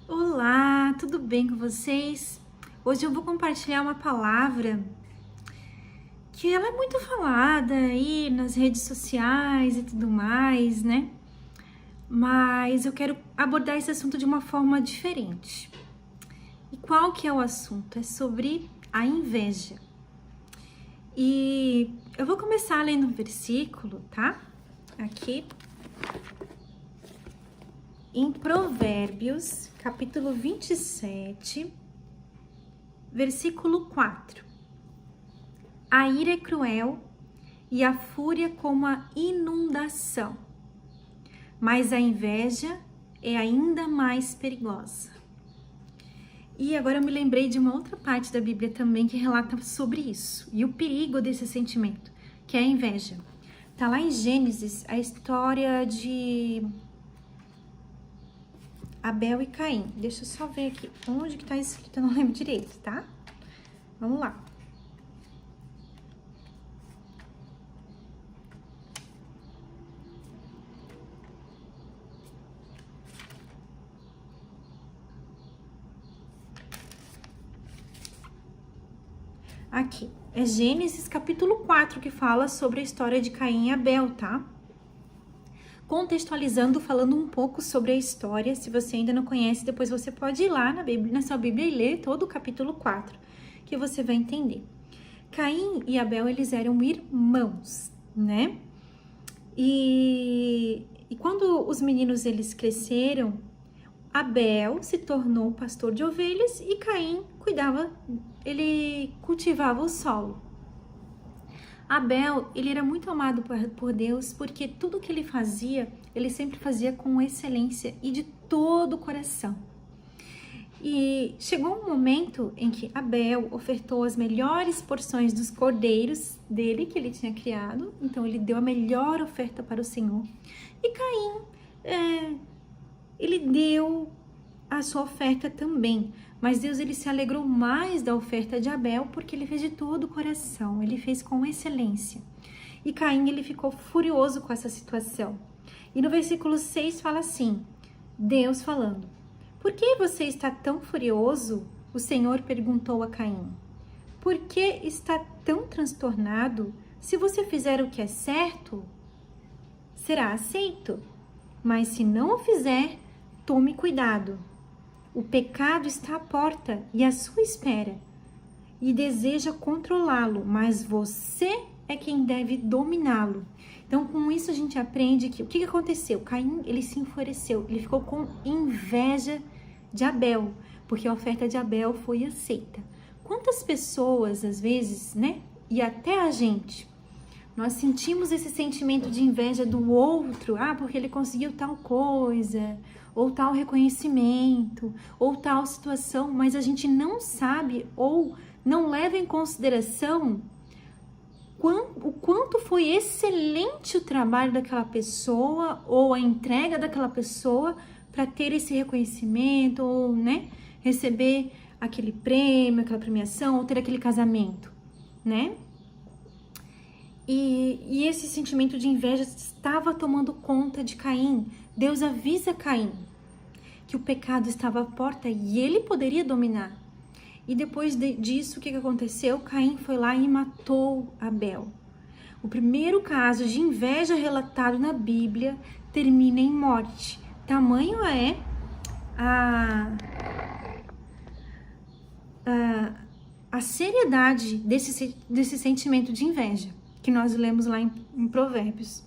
Olá, tudo bem com vocês? Hoje eu vou compartilhar uma palavra que ela é muito falada aí nas redes sociais e tudo mais, né? Mas eu quero abordar esse assunto de uma forma diferente. E qual que é o assunto? É sobre a inveja. E eu vou começar lendo um versículo, tá? Aqui em Provérbios, capítulo 27, versículo 4. A ira é cruel e a fúria como a inundação, mas a inveja é ainda mais perigosa. E agora eu me lembrei de uma outra parte da Bíblia também que relata sobre isso e o perigo desse sentimento, que é a inveja. Tá lá em Gênesis a história de Abel e Caim. Deixa eu só ver aqui onde que tá escrito, eu não lembro direito, tá? Vamos lá. Aqui, é Gênesis capítulo 4 que fala sobre a história de Caim e Abel, tá? Contextualizando, falando um pouco sobre a história. Se você ainda não conhece, depois você pode ir lá na sua Bíblia e ler todo o capítulo 4, que você vai entender. Caim e Abel, eles eram irmãos, né? E quando os meninos eles cresceram, Abel se tornou pastor de ovelhas e Caim ele cultivava o solo. Abel, ele era muito amado por Deus porque tudo que ele fazia, ele sempre fazia com excelência e de todo o coração. E chegou um momento em que Abel ofertou as melhores porções dos cordeiros dele, que ele tinha criado. Então, ele deu a melhor oferta para o Senhor. E Caim, ele deu a sua oferta também. Mas Deus, ele se alegrou mais da oferta de Abel, porque ele fez de todo o coração. Ele fez com excelência. E Caim, ele ficou furioso com essa situação. E no versículo 6 fala assim, Deus falando: por que você está tão furioso? O Senhor perguntou a Caim. Por que está tão transtornado? Se você fizer o que é certo, será aceito. Mas se não o fizer, tome cuidado. O pecado está à porta e à sua espera, e deseja controlá-lo, mas você é quem deve dominá-lo. Então, com isso a gente aprende que o que aconteceu? Caim, ele se enfureceu, ele ficou com inveja de Abel, porque a oferta de Abel foi aceita. Quantas pessoas, às vezes, né, e até a gente, nós sentimos esse sentimento de inveja do outro, porque ele conseguiu tal coisa, ou tal reconhecimento, ou tal situação, mas a gente não sabe ou não leva em consideração o quanto foi excelente o trabalho daquela pessoa ou a entrega daquela pessoa para ter esse reconhecimento ou, né, receber aquele prêmio, aquela premiação ou ter aquele casamento, né? E esse sentimento de inveja estava tomando conta de Caim. Deus avisa Caim que o pecado estava à porta e ele poderia dominar. E depois disso, o que aconteceu? Caim foi lá e matou Abel. O primeiro caso de inveja relatado na Bíblia termina em morte. Tamanho é a seriedade desse sentimento de inveja que nós lemos lá em Provérbios.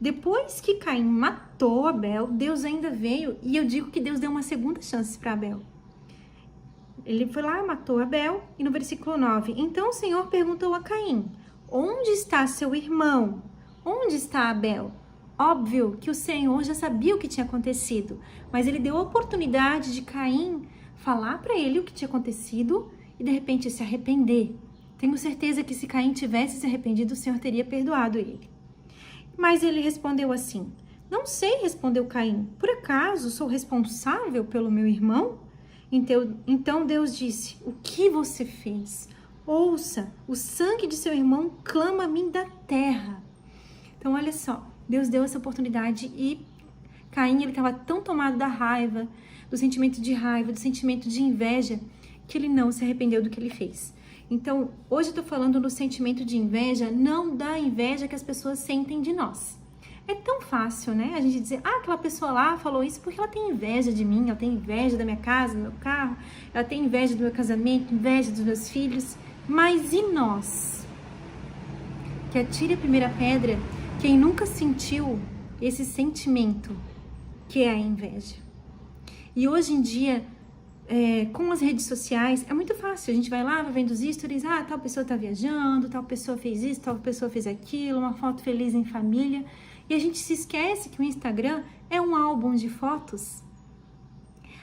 Depois que Caim matou Abel, Deus ainda veio, e eu digo que Deus deu uma segunda chance para Abel. Ele foi lá, matou Abel, e no versículo 9, então o Senhor perguntou a Caim, onde está seu irmão? Onde está Abel? Óbvio que o Senhor já sabia o que tinha acontecido, mas ele deu a oportunidade de Caim falar para ele o que tinha acontecido e de repente se arrepender. Tenho certeza que se Caim tivesse se arrependido, o Senhor teria perdoado ele. Mas ele respondeu assim, não sei, respondeu Caim, por acaso sou responsável pelo meu irmão? Então Deus disse, o que você fez? Ouça, o sangue de seu irmão clama a mim da terra. Então olha só, Deus deu essa oportunidade e Caim, ele estava tão tomado da raiva, do sentimento de raiva, do sentimento de inveja, que ele não se arrependeu do que ele fez. Então, hoje eu tô falando do sentimento de inveja, não da inveja que as pessoas sentem de nós. É tão fácil, né? A gente dizer, aquela pessoa lá falou isso porque ela tem inveja de mim, ela tem inveja da minha casa, do meu carro, ela tem inveja do meu casamento, inveja dos meus filhos. Mas e nós? Que atire a primeira pedra quem nunca sentiu esse sentimento que é a inveja. E hoje em dia, com as redes sociais, é muito fácil. A gente vai lá, vai vendo os stories, tal pessoa tá viajando, tal pessoa fez isso, tal pessoa fez aquilo, uma foto feliz em família. E a gente se esquece que o Instagram é um álbum de fotos.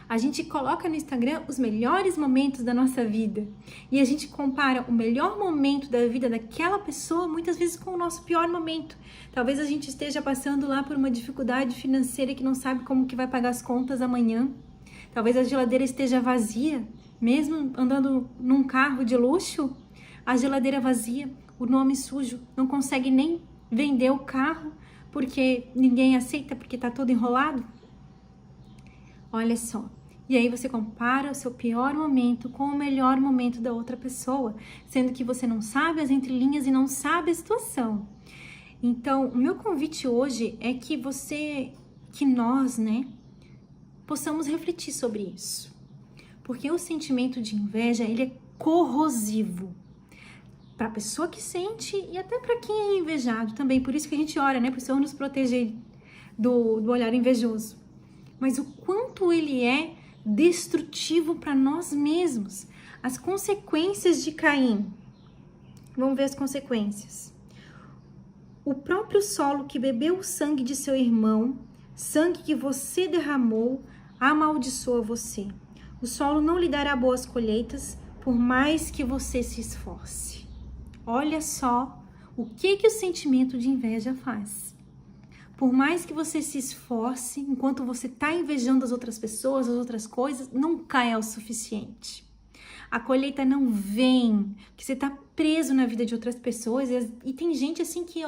A gente coloca no Instagram os melhores momentos da nossa vida. E a gente compara o melhor momento da vida daquela pessoa, muitas vezes, com o nosso pior momento. Talvez a gente esteja passando lá por uma dificuldade financeira que não sabe como que vai pagar as contas amanhã. Talvez a geladeira esteja vazia, mesmo andando num carro de luxo, a geladeira vazia, o nome sujo, não consegue nem vender o carro porque ninguém aceita, porque tá todo enrolado. Olha só. E aí você compara o seu pior momento com o melhor momento da outra pessoa, sendo que você não sabe as entrelinhas e não sabe a situação. Então, o meu convite hoje é que nós, né, possamos refletir sobre isso. Porque o sentimento de inveja, ele é corrosivo para a pessoa que sente e até para quem é invejado também. Por isso que a gente ora, né, para o Senhor nos proteger do olhar invejoso. Mas o quanto ele é destrutivo para nós mesmos. As consequências de Caim. Vamos ver as consequências. O próprio solo que bebeu o sangue de seu irmão, sangue que você derramou, amaldiçoa você. O solo não lhe dará boas colheitas, por mais que você se esforce. Olha só o que o sentimento de inveja faz. Por mais que você se esforce, enquanto você está invejando as outras pessoas, as outras coisas, nunca é o suficiente. A colheita não vem, que você está preso na vida de outras pessoas. E tem gente assim que,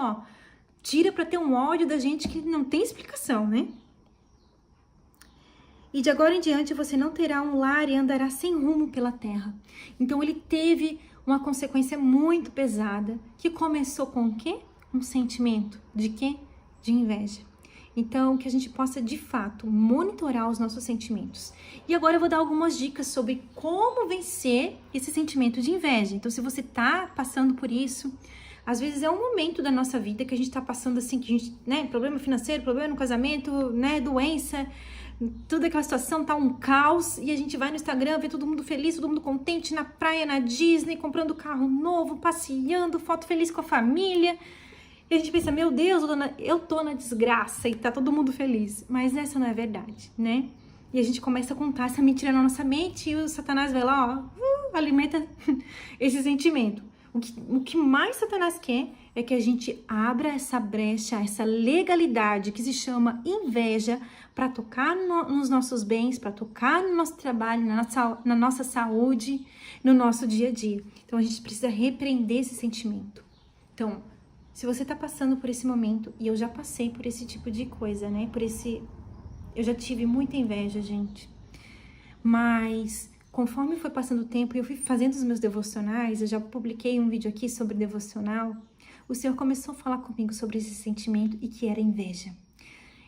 tira para ter um ódio da gente que não tem explicação, né? E de agora em diante você não terá um lar e andará sem rumo pela terra. Então ele teve uma consequência muito pesada, que começou com o quê? Um sentimento de quê? De inveja. Então, que a gente possa, de fato, monitorar os nossos sentimentos. E agora eu vou dar algumas dicas sobre como vencer esse sentimento de inveja. Então, se você tá passando por isso, às vezes é um momento da nossa vida que a gente tá passando assim, que a gente, né, problema financeiro, problema no casamento, né, doença, toda aquela situação tá um caos, e a gente vai no Instagram, vê todo mundo feliz, todo mundo contente, na praia, na Disney, comprando carro novo, passeando, foto feliz com a família. E a gente pensa, meu Deus, eu tô na desgraça e tá todo mundo feliz. Mas essa não é verdade, né? E a gente começa a contar essa mentira na nossa mente e o Satanás vai lá, alimenta esse sentimento. O que mais Satanás quer é que a gente abra essa brecha, essa legalidade que se chama inveja, para tocar nos nossos bens, para tocar no nosso trabalho, na nossa saúde, no nosso dia a dia. Então a gente precisa repreender esse sentimento. Então, se você tá passando por esse momento, e eu já passei por esse tipo de coisa, né? Eu já tive muita inveja, gente. Mas conforme foi passando o tempo e eu fui fazendo os meus devocionais, eu já publiquei um vídeo aqui sobre devocional, o Senhor começou a falar comigo sobre esse sentimento e que era inveja.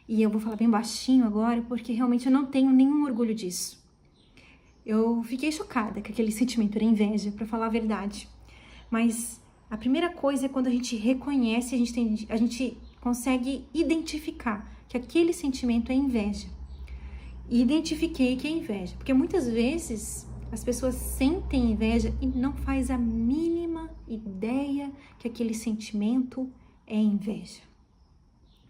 E eu vou falar bem baixinho agora, porque realmente eu não tenho nenhum orgulho disso. Eu fiquei chocada que aquele sentimento era inveja, para falar a verdade. Mas a primeira coisa é quando a gente reconhece, a gente consegue identificar que aquele sentimento é inveja. E identifiquei que é inveja, porque muitas vezes as pessoas sentem inveja e não faz a mínima ideia que aquele sentimento é inveja.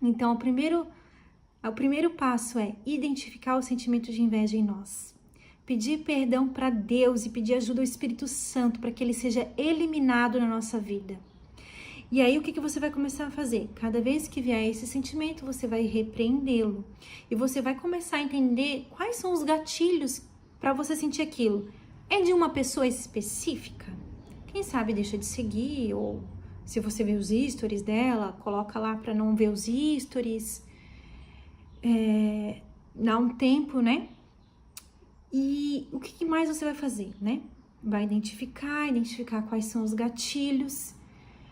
Então, o primeiro passo é identificar o sentimento de inveja em nós. Pedir perdão para Deus e pedir ajuda ao Espírito Santo para que ele seja eliminado na nossa vida. E aí, o que você vai começar a fazer? Cada vez que vier esse sentimento, você vai repreendê-lo. E você vai começar a entender quais são os gatilhos para você sentir aquilo. É de uma pessoa específica? Quem sabe deixa de seguir, ou se você vê os stories dela, coloca lá para não ver os stories. Dá um tempo, né? E o que mais você vai fazer, né? Vai identificar quais são os gatilhos,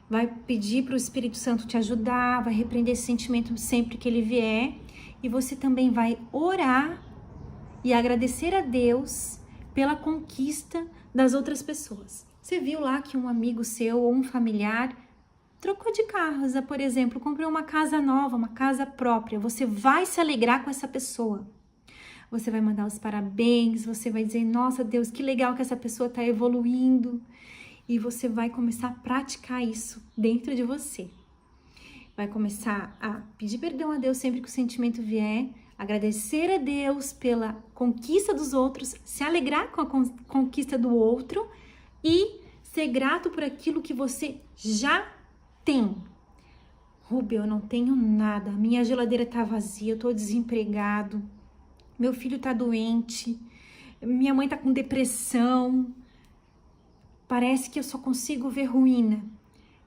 vai pedir para o Espírito Santo te ajudar, vai repreender esse sentimento sempre que ele vier, e você também vai orar e agradecer a Deus pela conquista das outras pessoas. Você viu lá que um amigo seu ou um familiar trocou de carros, por exemplo, comprou uma casa nova, uma casa própria. Você vai se alegrar com essa pessoa. Você vai mandar os parabéns, você vai dizer, nossa Deus, que legal que essa pessoa está evoluindo. E você vai começar a praticar isso dentro de você. Vai começar a pedir perdão a Deus sempre que o sentimento vier, agradecer a Deus pela conquista dos outros, se alegrar com a conquista do outro e ser grato por aquilo que você já tem. Rubem, eu não tenho nada, minha geladeira tá vazia, eu tô desempregado, meu filho tá doente, minha mãe tá com depressão, parece que eu só consigo ver ruína.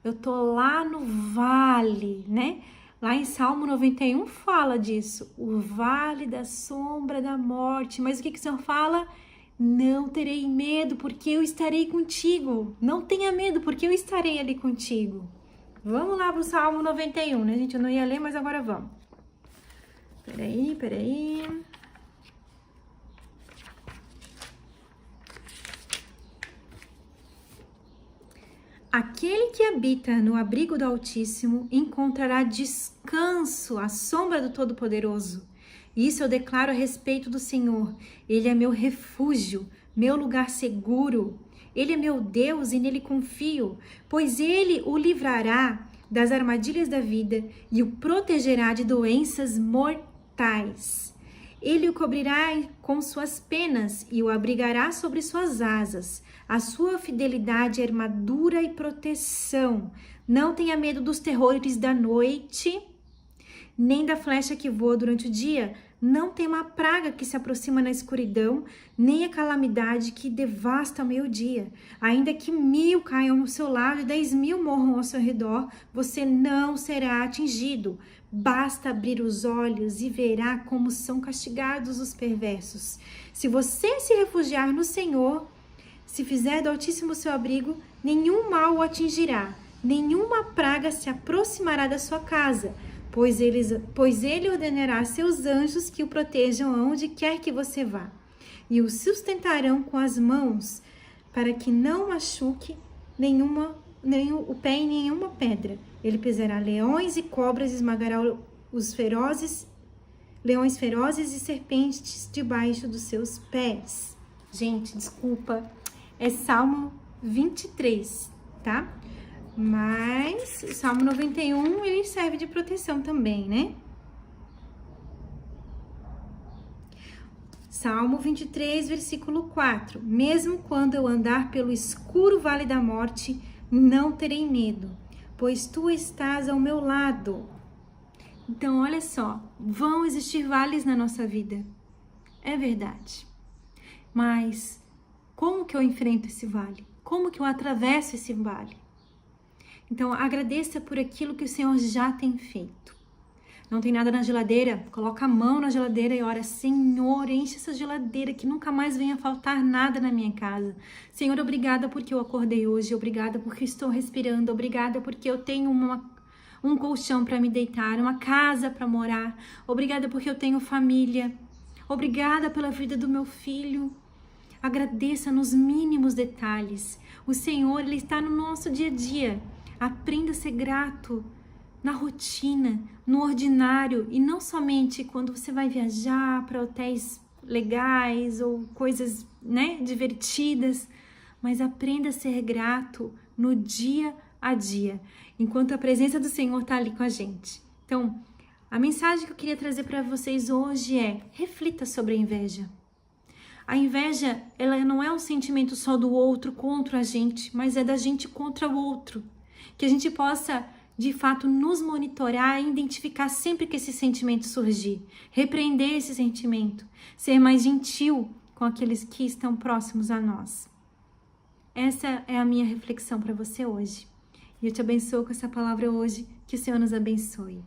Eu tô lá no vale, né? Lá em Salmo 91 fala disso, o vale da sombra da morte. Mas o que o Senhor fala? Não terei medo, porque eu estarei contigo. Não tenha medo, porque eu estarei ali contigo. Vamos lá pro Salmo 91, né, gente? Eu não ia ler, mas agora vamos. Peraí. Aquele que habita no abrigo do Altíssimo encontrará descanso à sombra do Todo-Poderoso. Isso eu declaro a respeito do Senhor. Ele é meu refúgio, meu lugar seguro. Ele é meu Deus e nele confio, pois ele o livrará das armadilhas da vida e o protegerá de doenças mortais. Ele o cobrirá com suas penas e o abrigará sobre suas asas. A sua fidelidade é armadura e proteção. Não tenha medo dos terrores da noite, nem da flecha que voa durante o dia. Não tema a praga que se aproxima na escuridão, nem a calamidade que devasta ao meio-dia. Ainda que 1000 caiam ao seu lado e 10.000 morram ao seu redor, você não será atingido. Basta abrir os olhos e verá como são castigados os perversos. Se você se refugiar no Senhor, se fizer do Altíssimo seu abrigo, nenhum mal o atingirá, nenhuma praga se aproximará da sua casa, pois ele ordenará a seus anjos que o protejam aonde quer que você vá, e o sustentarão com as mãos, para que não machuque nem o pé em nenhuma pedra. Ele pisará leões e cobras, esmagará leões ferozes e serpentes debaixo dos seus pés. Gente, desculpa, é Salmo 23, tá? Mas o Salmo 91, ele serve de proteção também, né? Salmo 23, versículo 4. Mesmo quando eu andar pelo escuro vale da morte, não terei medo, pois tu estás ao meu lado. Então, olha só, vão existir vales na nossa vida. É verdade. Mas como que eu enfrento esse vale? Como que eu atravesso esse vale? Então, agradeça por aquilo que o Senhor já tem feito. Não tem nada na geladeira? Coloca a mão na geladeira e ora, Senhor, enche essa geladeira que nunca mais venha faltar nada na minha casa. Senhor, obrigada porque eu acordei hoje, obrigada porque estou respirando, obrigada porque eu tenho um colchão para me deitar, uma casa para morar, obrigada porque eu tenho família, obrigada pela vida do meu filho. Agradeça nos mínimos detalhes. O Senhor, Ele está no nosso dia a dia. Aprenda a ser grato na rotina, no ordinário, e não somente quando você vai viajar para hotéis legais ou coisas, né, divertidas, mas aprenda a ser grato no dia a dia, enquanto a presença do Senhor está ali com a gente. Então, a mensagem que eu queria trazer para vocês hoje é: reflita sobre a inveja. A inveja, ela não é um sentimento só do outro contra a gente, mas é da gente contra o outro. Que a gente possa, de fato, nos monitorar e identificar sempre que esse sentimento surgir. Repreender esse sentimento. Ser mais gentil com aqueles que estão próximos a nós. Essa é a minha reflexão para você hoje. E eu te abençoo com essa palavra hoje. Que o Senhor nos abençoe.